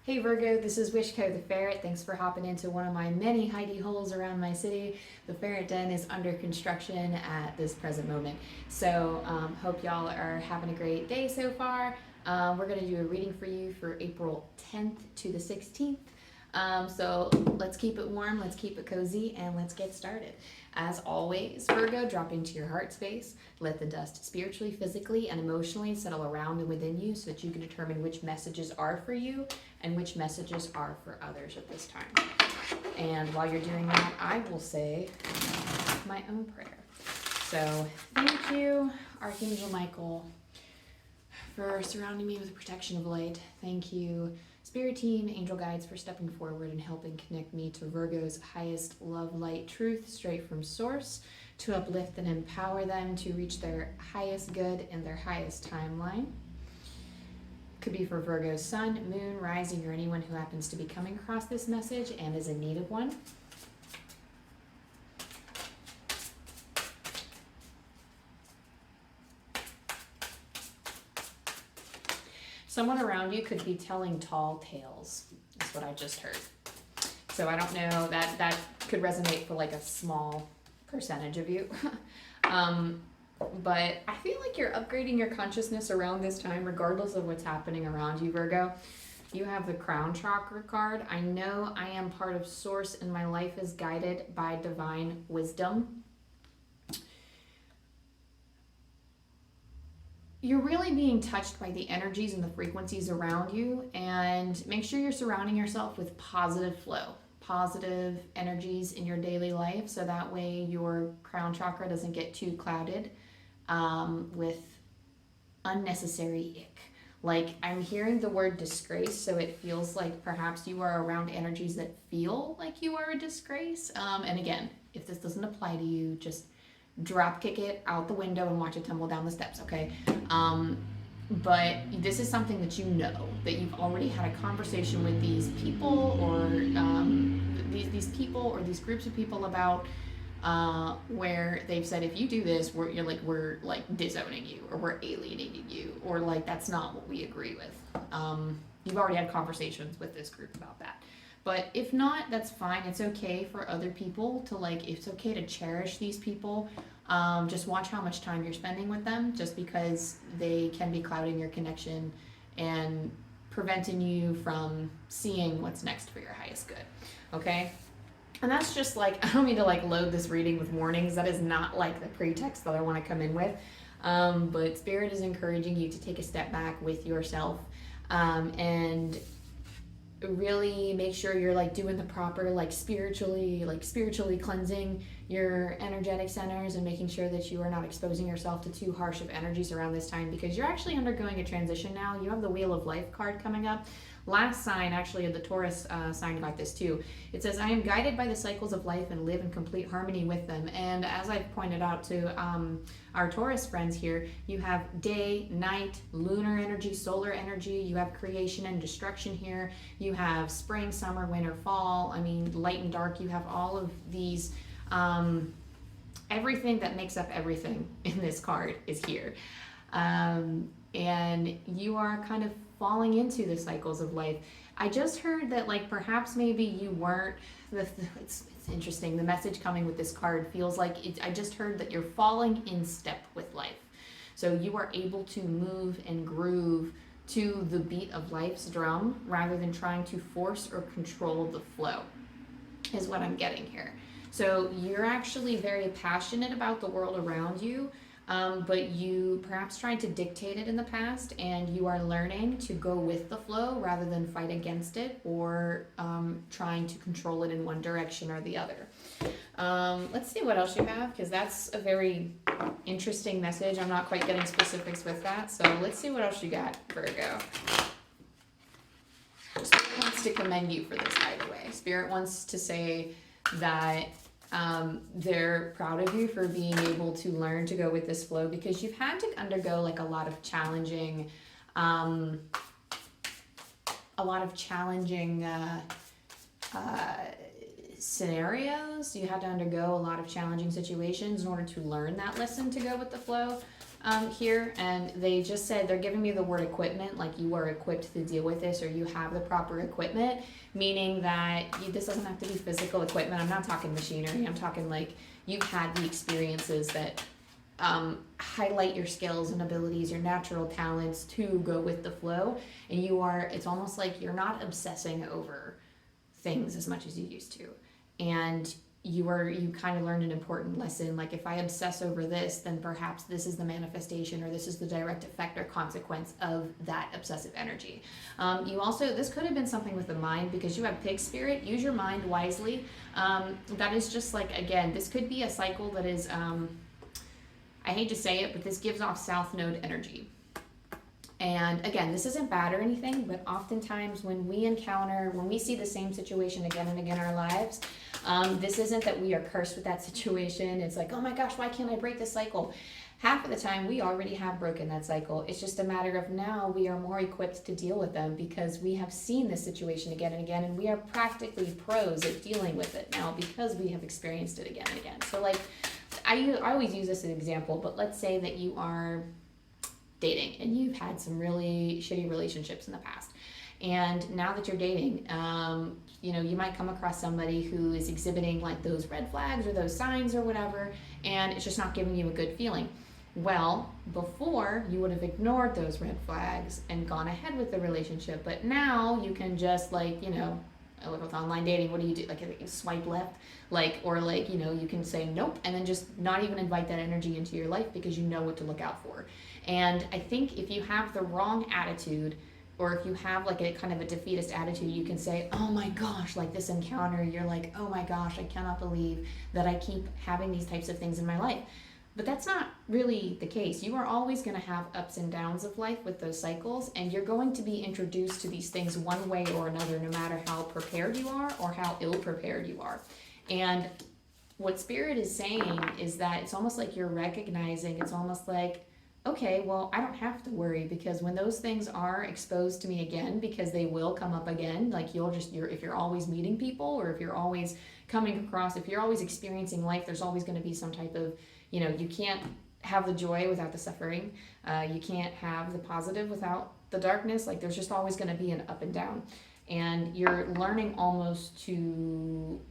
Hey Virgo, this is Wishko the Ferret. Thanks for hopping into one of my many hidey holes around my city. The ferret den is under construction at this present moment. So hope y'all are having a great day so far. We're going to do a reading for you for April 10th to the 16th. So let's keep it warm, let's keep it cozy, and let's get started. As always, Virgo, drop into your heart space. Let the dust spiritually, physically, and emotionally settle around and within you so that you can determine which messages are for you and which messages are for others at this time. And while you're doing that, I will say my own prayer. So thank you, Archangel Michael, for surrounding me with the protection of light. Thank you, Spirit Team, Angel Guides, for stepping forward and helping connect me to Virgo's highest love, light, truth, straight from source, to uplift and empower them to reach their highest good in their highest timeline. Could be for Virgo's sun, moon, rising, or anyone who happens to be coming across this message and is in need of one. Someone around you could be telling tall tales. That's what I just heard. So I don't know, that could resonate for like a small percentage of you. But I feel like you're upgrading your consciousness around this time, regardless of what's happening around you, Virgo. You have the Crown Chakra card. I know I am part of Source and my life is guided by divine wisdom. You're really being touched by the energies and the frequencies around you, and make sure you're surrounding yourself with positive flow, positive energies in your daily life, so that way your crown chakra doesn't get too clouded with unnecessary ick. Like, I'm hearing the word disgrace, so it feels like perhaps you are around energies that feel like you are a disgrace. And again, if this doesn't apply to you, just drop kick it out the window and watch it tumble down the steps, okay? But this is something that you know, that you've already had a conversation with these people or these people or these groups of people about, where they've said, if you do this, we're disowning you, or we're alienating you, or like that's not what we agree with. You've already had conversations with this group about that. But if not, that's fine. It's okay for other people to it's okay to cherish these people. Just watch how much time you're spending with them, just because they can be clouding your connection and preventing you from seeing what's next for your highest good. Okay? And that's just I don't mean to load this reading with warnings. That is not the pretext that I want to come in with. But Spirit is encouraging you to take a step back with yourself, and really make sure you're doing the proper spiritually cleansing your energetic centers and making sure that you are not exposing yourself to too harsh of energies around this time, because you're actually undergoing a transition now. You have the Wheel of Life card coming up. Last sign actually of the Taurus sign got this too. It says, I am guided by the cycles of life and live in complete harmony with them. And as I've pointed out to our Taurus friends here, you have day, night, lunar energy, solar energy. You have creation and destruction here. You have spring, summer, winter, fall. I mean, light and dark. You have all of these, everything that makes up everything in this card is here. And you are kind of falling into the cycles of life. I just heard that perhaps maybe you weren't, it's interesting, the message coming with this card feels I just heard that you're falling in step with life. So you are able to move and groove to the beat of life's drum rather than trying to force or control the flow, is what I'm getting here. So you're actually very passionate about the world around you, but you perhaps tried to dictate it in the past, and you are learning to go with the flow rather than fight against it or trying to control it in one direction or the other. Let's see what else you have, because that's a very interesting message. I'm not quite getting specifics with that, so let's see what else you got, Virgo. Spirit wants to commend you for this, by the way. Spirit wants to say that they're proud of you for being able to learn to go with this flow, because you've had to undergo a lot of challenging scenarios. You had to undergo a lot of challenging situations in order to learn that lesson to go with the flow here. And they just said they're giving me the word equipment, like you are equipped to deal with this, or you have the proper equipment, meaning that this doesn't have to be physical equipment. I'm not talking machinery. I'm talking like you've had the experiences that highlight your skills and abilities, your natural talents to go with the flow. And it's almost like you're not obsessing over things as much as you used to. And you kind of learned an important lesson. Like if I obsess over this, then perhaps this is the manifestation, or this is the direct effect or consequence of that obsessive energy. This could have been something with the mind, because you have pig spirit. Use your mind wisely. That is just like, again, this could be a cycle that is, I hate to say it, but this gives off south node energy. And again, this isn't bad or anything, but oftentimes when we see the same situation again and again in our lives, this isn't that we are cursed with that situation. It's like, oh my gosh, why can't I break this cycle? Half of the time we already have broken that cycle. It's just a matter of now we are more equipped to deal with them, because we have seen this situation again and again, and we are practically pros at dealing with it now because we have experienced it again and again. So like, I always use this as an example, but let's say that you are dating and you've had some really shitty relationships in the past, and now that you're dating, you might come across somebody who is exhibiting like those red flags or those signs or whatever, and it's just not giving you a good feeling. Well, before you would have ignored those red flags and gone ahead with the relationship, but now you can just with online dating, what do you do? Like you swipe left, you can say nope, and then just not even invite that energy into your life, because you know what to look out for. And I think if you have the wrong attitude, or if you have like a kind of a defeatist attitude, you can say, oh my gosh, like this encounter, you're like, oh my gosh, I cannot believe that I keep having these types of things in my life. But that's not really the case. You are always going to have ups and downs of life with those cycles, and you're going to be introduced to these things one way or another, no matter how prepared you are or how ill prepared you are. And what Spirit is saying is that it's almost like you're recognizing, it's almost like, okay, well, I don't have to worry, because when those things are exposed to me again, because they will come up again, like if you're always meeting people, or if you're always coming across, if you're always experiencing life, there's always going to be some type of, you can't have the joy without the suffering. You can't have the positive without the darkness. Like there's just always going to be an up and down. And you're learning almost to,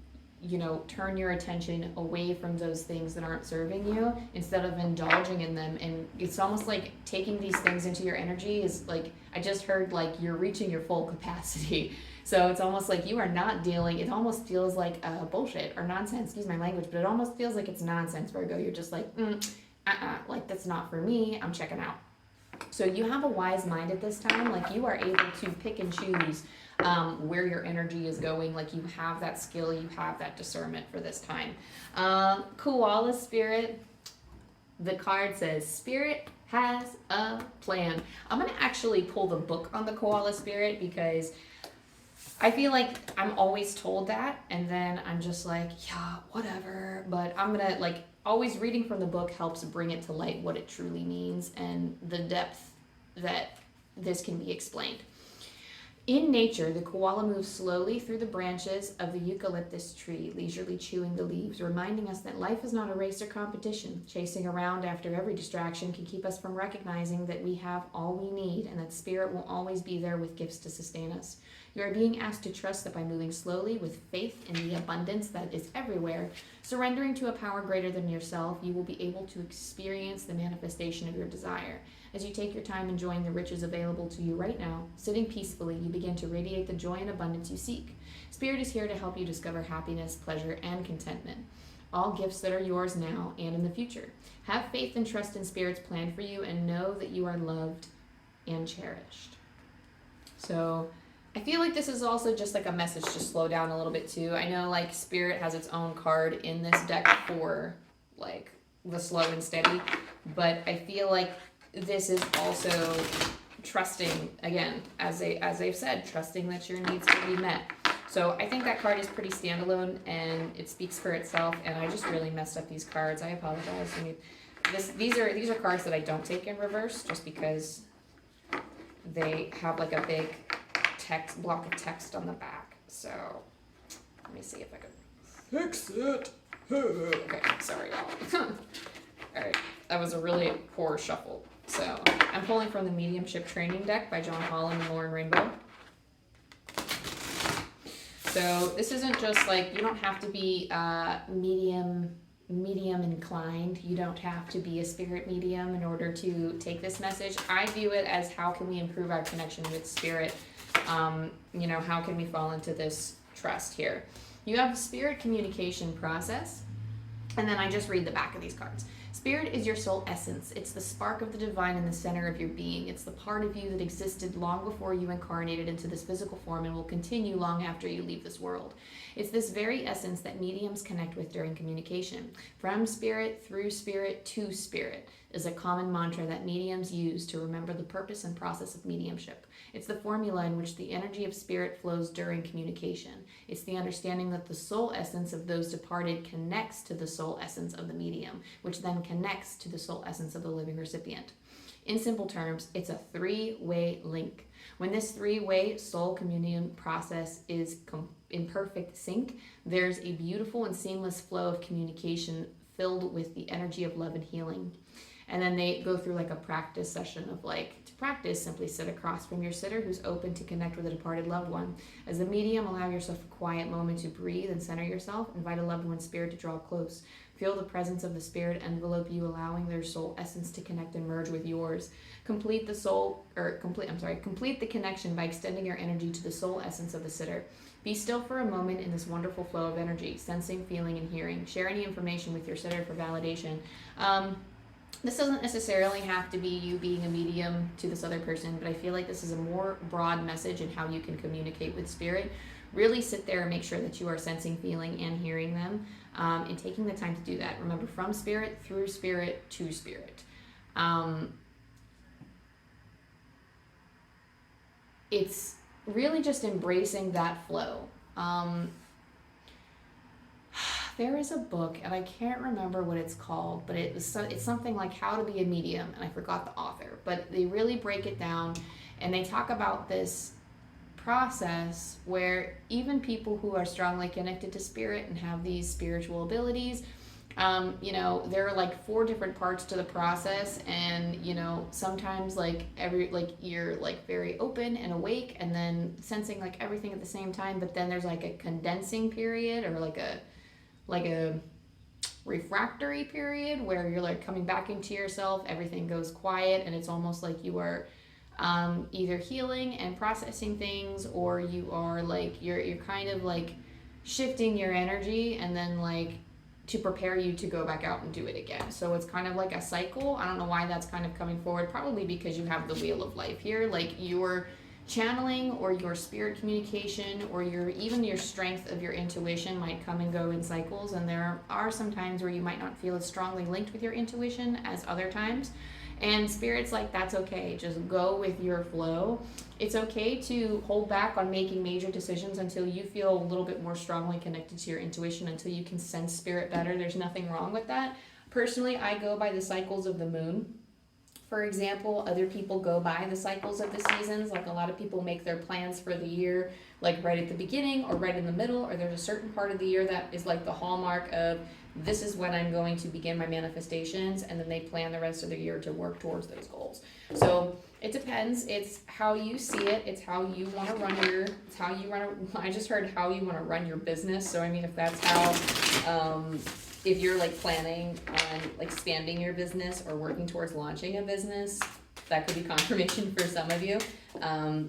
turn your attention away from those things that aren't serving you, instead of indulging in them. And it's almost like taking these things into your energy is like, I just heard like you're reaching your full capacity. So it's almost like you are not dealing, it almost feels like bullshit or nonsense, excuse my language, but it almost feels like it's nonsense, Virgo. You're just like, like that's not for me, I'm checking out. So you have a wise mind at this time, like you are able to pick and choose where your energy is going, like you have that skill, you have that discernment for this time. Koala Spirit, the card says, Spirit has a plan. I'm going to actually pull the book on the Koala Spirit, because I feel like I'm always told that, and then I'm just like, yeah, whatever. But I'm going to, always reading from the book helps bring it to light what it truly means and the depth that this can be explained. In nature, the koala moves slowly through the branches of the eucalyptus tree, leisurely chewing the leaves, reminding us that life is not a race or competition. Chasing around after every distraction can keep us from recognizing that we have all we need, and that Spirit will always be there with gifts to sustain us. You are being asked to trust that by moving slowly with faith in the abundance that is everywhere, surrendering to a power greater than yourself, you will be able to experience the manifestation of your desire. As you take your time enjoying the riches available to you right now, sitting peacefully, you begin to radiate the joy and abundance you seek. Spirit is here to help you discover happiness, pleasure, and contentment. All gifts that are yours now and in the future. Have faith and trust in Spirit's plan for you, and know that you are loved and cherished. So I feel like this is also just like a message to slow down a little bit too. I know Spirit has its own card in this deck for the slow and steady, but I feel like this is also trusting, again, as they've said, trusting that your needs will be met. So I think that card is pretty standalone and it speaks for itself, and I just really messed up these cards. I apologize. I mean, these are cards that I don't take in reverse, just because they have a big block of text on the back. So let me see if I can fix it. Okay, sorry, y'all. Alright, that was a really poor shuffle. So, I'm pulling from the Mediumship Training deck by John Holland and Lauren Rainbow. So, this isn't just like, you don't have to be medium inclined. You don't have to be a spirit medium in order to take this message. I view it as, how can we improve our connection with spirit? You know, how can we fall into this trust here? You have a spirit communication process, and then I just read the back of these cards. Spirit is your soul essence. It's the spark of the divine in the center of your being. It's the part of you that existed long before you incarnated into this physical form and will continue long after you leave this world. It's this very essence that mediums connect with during communication. From spirit, through spirit, to spirit is a common mantra that mediums use to remember the purpose and process of mediumship. It's the formula in which the energy of spirit flows during communication. It's the understanding that the soul essence of those departed connects to the soul essence of the medium, which then connects to the soul essence of the living recipient. In simple terms, it's a three-way link. When this three-way soul communion process is in perfect sync, there's a beautiful and seamless flow of communication filled with the energy of love and healing. And then they go through like a practice session of like, to practice, simply sit across from your sitter who's open to connect with a departed loved one. As a medium, allow yourself a quiet moment to breathe and center yourself. Invite a loved one's spirit to draw close. Feel the presence of the spirit envelope you, allowing their soul essence to connect and merge with yours. Complete the connection by extending your energy to the soul essence of the sitter. Be still for a moment in this wonderful flow of energy, sensing, feeling, and hearing. Share any information with your sitter for validation. This doesn't necessarily have to be you being a medium to this other person, but I feel like this is a more broad message in how you can communicate with spirit. Really sit there and make sure that you are sensing, feeling, and hearing them, and taking the time to do that. Remember, from spirit, through spirit, to spirit. It's really just embracing that flow. There is a book, and I can't remember what it's called, but it's something like How to Be a Medium, and I forgot the author. But they really break it down, and they talk about this process where even people who are strongly connected to spirit and have these spiritual abilities, you know, there are like 4 different parts to the process, and you know, sometimes like you're like very open and awake and then sensing like everything at the same time, but then there's like a condensing period or like a refractory period where you're like coming back into yourself, everything goes quiet, and it's almost like you are either healing and processing things, or you are like you're kind of like shifting your energy and then like to prepare you to go back out and do it again. So it's kind of like a cycle. I don't know why that's kind of coming forward, probably because you have the wheel of life here, like your channeling or your spirit communication or even your strength of your intuition might come and go in cycles, and there are some times where you might not feel as strongly linked with your intuition as other times, and spirit's like, that's okay, just go with your flow. It's okay to hold back on making major decisions until you feel a little bit more strongly connected to your intuition, until you can sense spirit better. There's nothing wrong with that. Personally, I go by the cycles of the moon. For example, other people go by the cycles of the seasons. Like a lot of people make their plans for the year like right at the beginning or right in the middle, or there's a certain part of the year that is like the hallmark of this is when I'm going to begin my manifestations, and then they plan the rest of the year to work towards those goals. So it depends. It's how you see it. It's how you want to run I just heard how you want to run your business. So I mean, if that's how, if you're like planning on like expanding your business or working towards launching a business, that could be confirmation for some of you,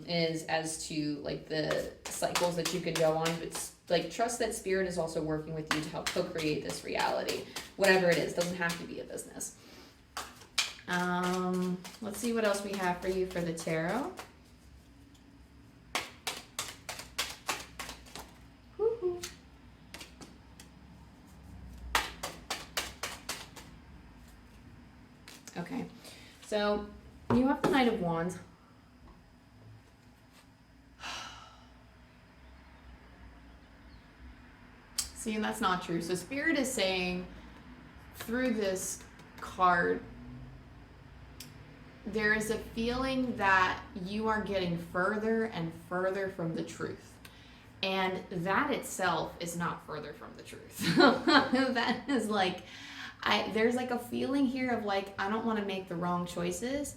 is as to like the cycles that you can go on. But like trust that spirit is also working with you to help co-create this reality, whatever it is. Doesn't have to be a business. Let's see what else we have for you for the tarot. Woo-hoo. Okay, so you have the Knight of Wands. See, and that's not true. So Spirit is saying through this card, there is a feeling that you are getting further and further from the truth. And that itself is not further from the truth. That is like, there's like a feeling here of like, I don't want to make the wrong choices.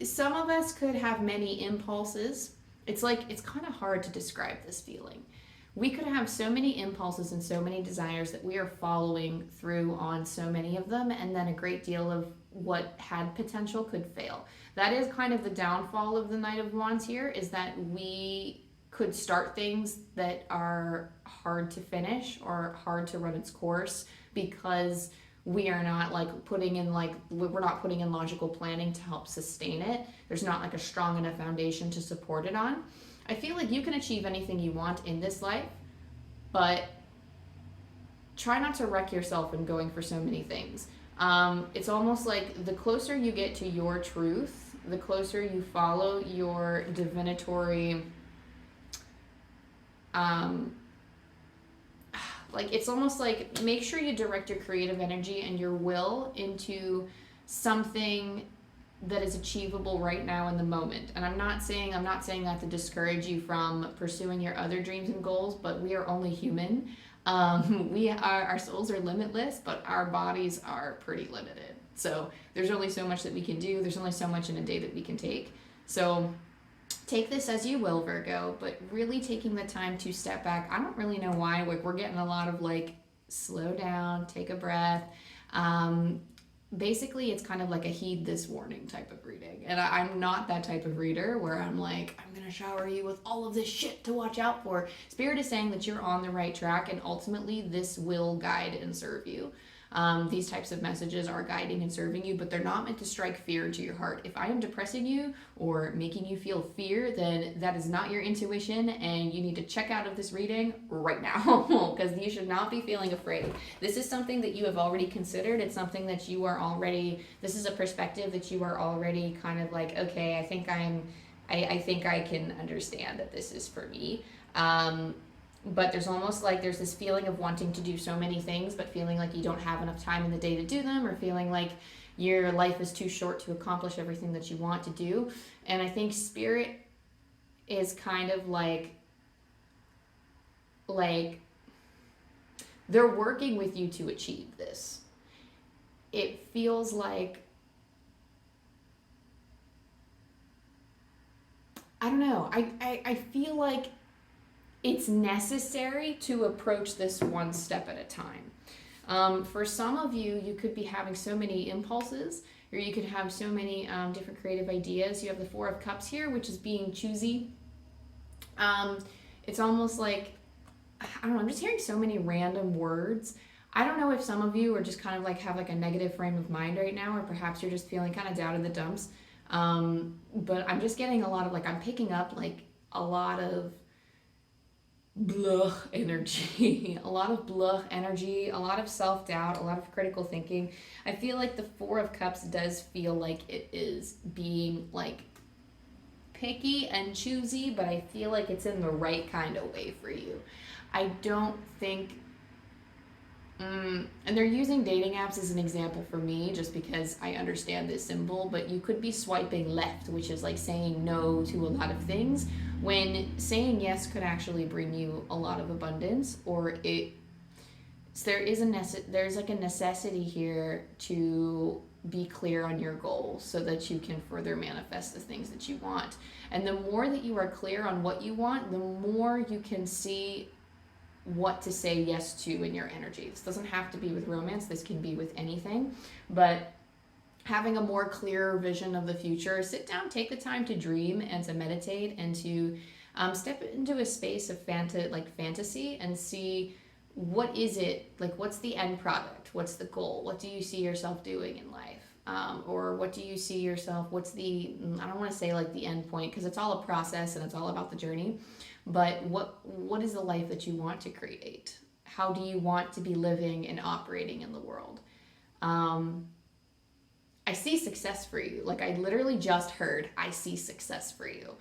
Some of us could have many impulses. It's like, it's kind of hard to describe this feeling. We could have so many impulses and so many desires that we are following through on so many of them, and then a great deal of what had potential could fail. That is kind of the downfall of the Knight of Wands here, is that we could start things that are hard to finish or hard to run its course because we are not like putting in logical planning to help sustain it. There's not like a strong enough foundation to support it on. I feel like you can achieve anything you want in this life, but try not to wreck yourself in going for so many things. It's almost like the closer you get to your truth, the closer you follow your divinatory, like it's almost like make sure you direct your creative energy and your will into something that is achievable right now in the moment. And I'm not saying that to discourage you from pursuing your other dreams and goals, but we are only human. Our souls are limitless, but our bodies are pretty limited. So there's only so much that we can do. There's only so much in a day that we can take. So take this as you will, Virgo, but really taking the time to step back. I don't really know why. Like, we're getting a lot of like, slow down, take a breath. Basically, it's kind of like a heed this warning type of reading. And I'm not that type of reader where I'm like, I'm going to shower you with all of this shit to watch out for. Spirit is saying that you're on the right track, and ultimately this will guide and serve you. These types of messages are guiding and serving you, but they're not meant to strike fear into your heart. If I am depressing you or making you feel fear, then that is not your intuition, and you need to check out of this reading right now because you should not be feeling afraid. This is something that you have already considered. It's something that you are already, this is a perspective that you are already kind of like, okay, I think I can understand that this is for me. But there's almost like there's this feeling of wanting to do so many things, but feeling like you don't have enough time in the day to do them, or feeling like your life is too short to accomplish everything that you want to do. And I think Spirit is kind of like they're working with you to achieve this. It feels like, I don't know, I feel like it's necessary to approach this one step at a time. For some of you, you could be having so many impulses, or you could have so many different creative ideas. You have the Four of Cups here, which is being choosy. It's almost like, I don't know, I'm just hearing so many random words. I don't know if some of you are just kind of like have like a negative frame of mind right now, or perhaps you're just feeling kind of down in the dumps. But I'm just getting a lot of like, I'm picking up like a lot of blah energy, a lot of self-doubt, a lot of critical thinking. I feel like the Four of Cups does feel like it is being like picky and choosy, but I feel like it's in the right kind of way for you. I don't think and they're using dating apps as an example for me just because I understand this symbol, but you could be swiping left, which is like saying no to a lot of things, when saying yes could actually bring you a lot of abundance, or there's like a necessity here to be clear on your goals so that you can further manifest the things that you want. And the more that you are clear on what you want, the more you can see what to say yes to in your energy. This doesn't have to be with romance, this can be with anything, but having a more clearer vision of the future, sit down, take the time to dream and to meditate and to step into a space of fantasy and see what is it, like what's the end product, what's the goal, what do you see yourself doing in life, or what do you see yourself, what's the, I don't want to say like the end point because it's all a process and it's all about the journey, but what is the life that you want to create? How do you want to be living and operating in the world? I see success for you. Like I literally just heard, I see success for you.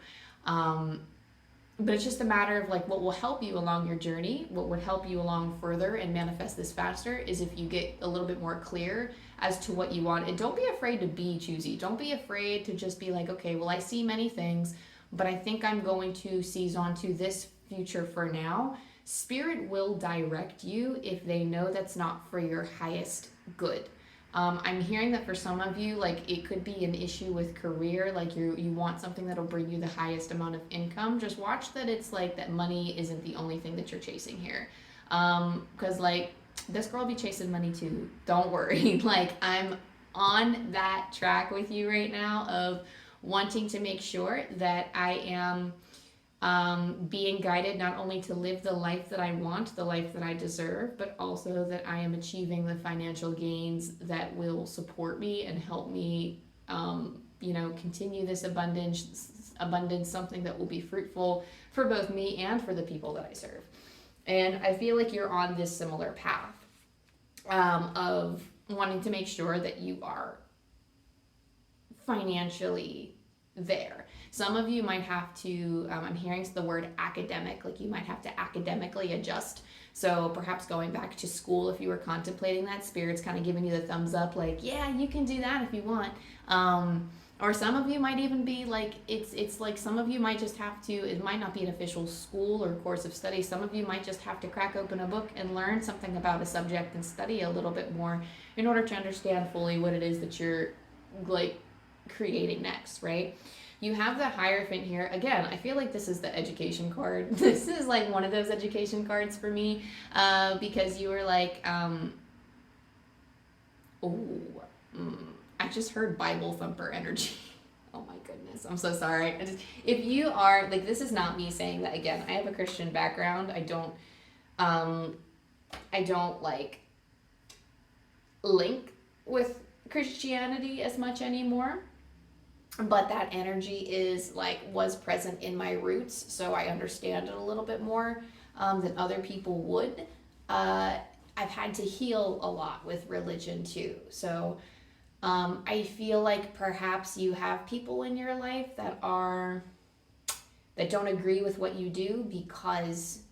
But it's just a matter of like what will help you along your journey, what would help you along further and manifest this faster is if you get a little bit more clear as to what you want. And don't be afraid to be choosy. Don't be afraid to just be like, okay, well, I see many things, but I think I'm going to seize onto this future for now. Spirit will direct you if they know that's not for your highest good. I'm hearing that for some of you, like it could be an issue with career, like you want something that'll bring you the highest amount of income. Just watch that it's like that money isn't the only thing that you're chasing here. Because like this girl will be chasing money too. Don't worry. Like I'm on that track with you right now of wanting to make sure that I am being guided not only to live the life that I want, the life that I deserve, but also that I am achieving the financial gains that will support me and help me, continue this abundance, something that will be fruitful for both me and for the people that I serve. And I feel like you're on this similar path of wanting to make sure that you are financially there. Some of you might have to, I'm hearing the word academic, like you might have to academically adjust. So perhaps going back to school, if you were contemplating that, Spirit's kind of giving you the thumbs up, like, yeah, you can do that if you want. Or some of you might even be like, it's like some of you might just have to, it might not be an official school or course of study. Some of you might just have to crack open a book and learn something about a subject and study a little bit more in order to understand fully what it is that you're like creating next, right? You have the Hierophant here. Again, I feel like this is the education card. This is like one of those education cards for me because you were like, I just heard Bible thumper energy. Oh my goodness, I'm so sorry. If you are, like, this is not me saying that. Again, I have a Christian background. I don't like link with Christianity as much anymore. But that energy is like was present in my roots, so I understand it a little bit more than other people would. I've had to heal a lot with religion too, so I feel like perhaps you have people in your life that don't agree with what you do because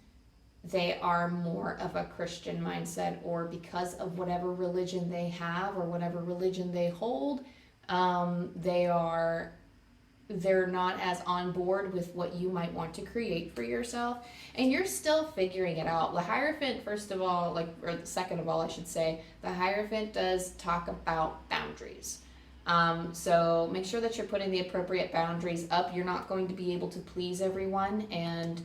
they are more of a Christian mindset, or because of whatever religion they have or whatever religion they hold. They're not as on board with what you might want to create for yourself, and you're still figuring it out. The Hierophant, first of all, or second of all, I should say, the Hierophant does talk about boundaries. So make sure that you're putting the appropriate boundaries up. You're not going to be able to please everyone, and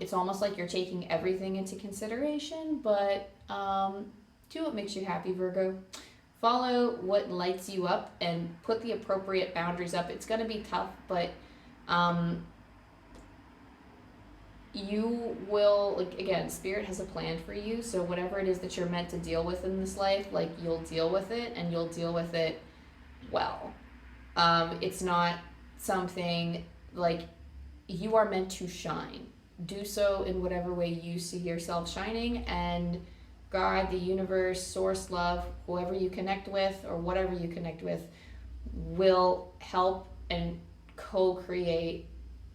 it's almost like you're taking everything into consideration, but do what makes you happy, Virgo. Follow what lights you up and put the appropriate boundaries up. It's going to be tough, but you will, like, again, Spirit has a plan for you. So whatever it is that you're meant to deal with in this life, like, you'll deal with it, and you'll deal with it well. It's not something like you are meant to shine. Do so in whatever way you see yourself shining, and God, the universe, source, love, whoever you connect with or whatever you connect with will help and co-create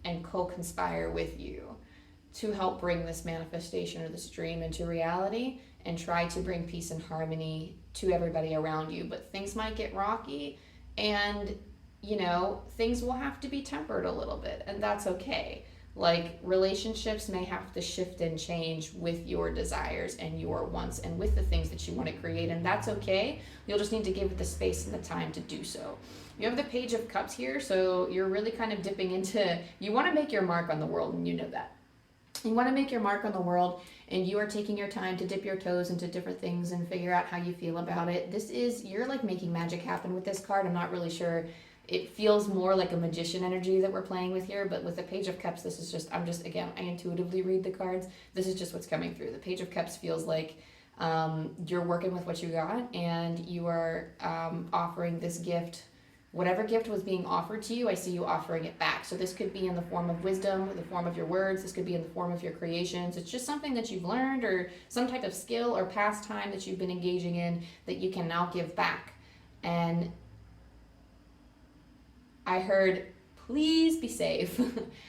and co-conspire with you to help bring this manifestation or this dream into reality and try to bring peace and harmony to everybody around you. But things might get rocky, and, things will have to be tempered a little bit, and that's okay. Like, relationships may have to shift and change with your desires and your wants and with the things that you want to create, and that's okay. You'll just need to give it the space and the time to do so. You have the Page of Cups here, so you're really kind of dipping into, you want to make your mark on the world, and you know that. You want to make your mark on the world, and you are taking your time to dip your toes into different things and figure out how you feel about it. You're like making magic happen with this card. I'm not really sure. It feels more like a magician energy that we're playing with here, but with the Page of Cups, again, I intuitively read the cards. This is just what's coming through. The Page of Cups feels like you're working with what you got, and you are offering this gift. Whatever gift was being offered to you, I see you offering it back. So this could be in the form of wisdom, the form of your words. This could be in the form of your creations. It's just something that you've learned, or some type of skill or pastime that you've been engaging in that you can now give back. And I heard, please be safe.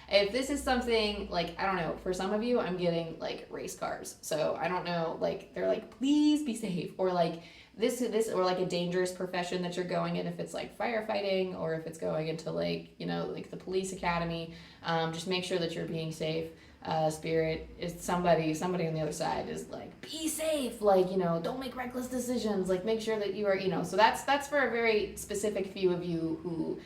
If this is something like, I don't know, for some of you, I'm getting like race cars. So I don't know, like, they're like, please be safe. Or like, this or like a dangerous profession that you're going in, if it's like firefighting or if it's going into like, you know, like the police academy, just make sure that you're being safe. Spirit is somebody on the other side is like, be safe, like, you know, don't make reckless decisions, like make sure that you are, you know, so that's for a very specific few of you who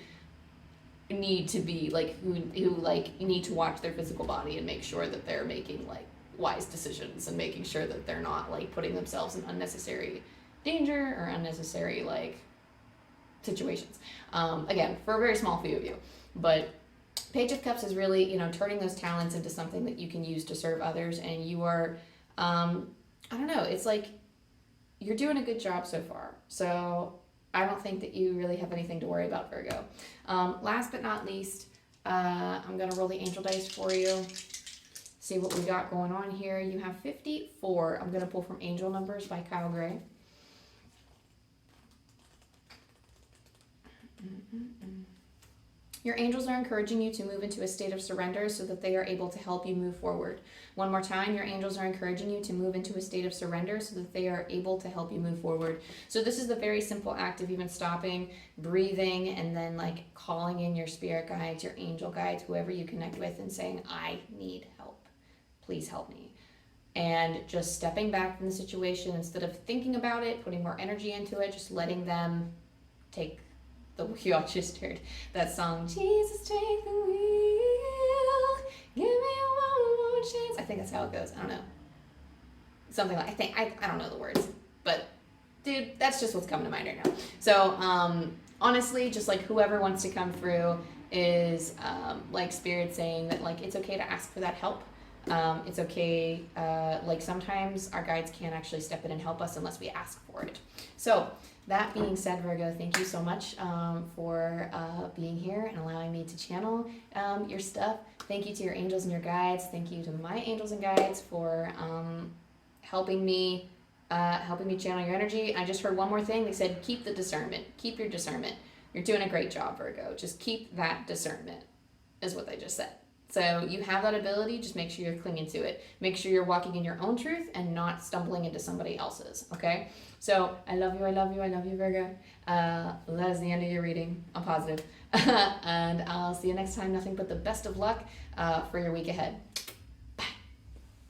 need to be like, who like need to watch their physical body and make sure that they're making like wise decisions and making sure that they're not like putting themselves in unnecessary danger or unnecessary like situations. Again, for a very small few of you, but Page of Cups is really, you know, turning those talents into something that you can use to serve others, and you are, I don't know, it's like you're doing a good job so far. So I don't think that you really have anything to worry about, Virgo. Last but not least, I'm going to roll the angel dice for you, see what we got going on here. You have 54. I'm going to pull from Angel Numbers by Kyle Gray. Your angels are encouraging you to move into a state of surrender so that they are able to help you move forward. One more time, your angels are encouraging you to move into a state of surrender so that they are able to help you move forward. So this is the very simple act of even stopping, breathing, and then like calling in your spirit guides, your angel guides, whoever you connect with, and saying, I need help. Please help me. And just stepping back from the situation, instead of thinking about it, putting more energy into it, just letting them take you all just heard that song, Jesus take the wheel, give me one more chance. I think that's how it goes. I don't know. Something like, I don't know the words, but dude, that's just what's coming to mind right now. So honestly, just like whoever wants to come through is like spirit saying that like it's okay to ask for that help. It's okay, like sometimes our guides can't actually step in and help us unless we ask for it. So that being said, Virgo, thank you so much for being here and allowing me to channel your stuff. Thank you to your angels and your guides. Thank you to my angels and guides for helping me channel your energy. I just heard one more thing. They said, keep the discernment. Keep your discernment. You're doing a great job, Virgo. Just keep that discernment, is what they just said. So you have that ability, just make sure you're clinging to it. Make sure you're walking in your own truth and not stumbling into somebody else's, okay? So I love you, I love you, I love you, Virgo. That is the end of your reading. I'm positive. And I'll see you next time. Nothing but the best of luck for your week ahead.